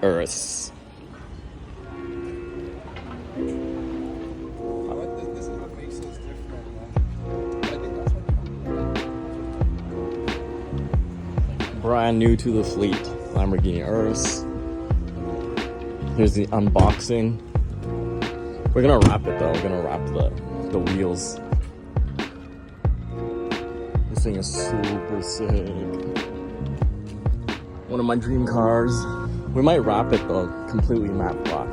URUS. This is what makes us different, man. I think that's what Brand new to the fleet, Lamborghini URUS. Here's the unboxing. We're gonna wrap it though. We're gonna wrap the wheels. This thing is super sick. One of my dream cars. We might wrap it though, completely matte black.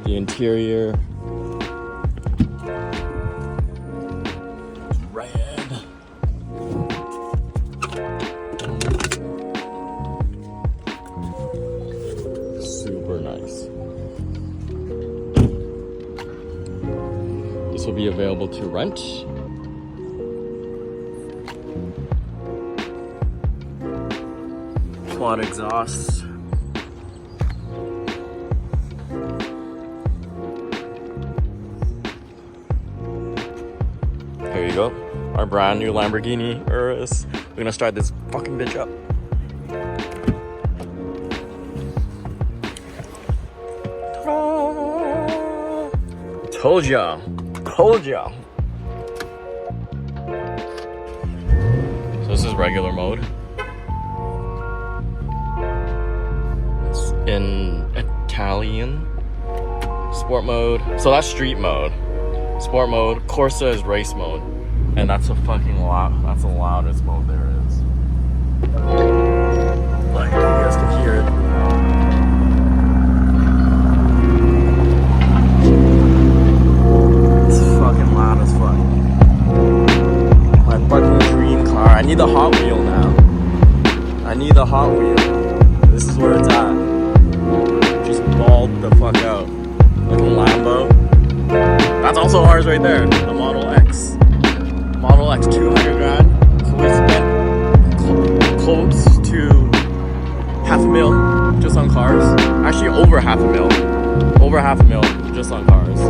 The interior. It's red. Super nice. This will be available to rent. Quad exhaust. Here you go. Our brand new Lamborghini URUS. We're gonna start this fucking bitch up. Told y'all. Told y'all. So this is regular mode. It's in Italian. Sport mode. So that's street mode. Sport mode. Corsa is race mode. And that's a fucking loud. That's the loudest mode there is. Like, you guys can hear it. Fucking loud as fuck. My fucking dream car. I need the Hot Wheel now. I need the Hot Wheel. This is where it's at. Just balled the fuck out. Like a Lambo. That's also ours right there. The Model X. Model X 200 grand. So we spent close to $500,000 just on cars. Actually over $500,000. Over $500,000 just on cars.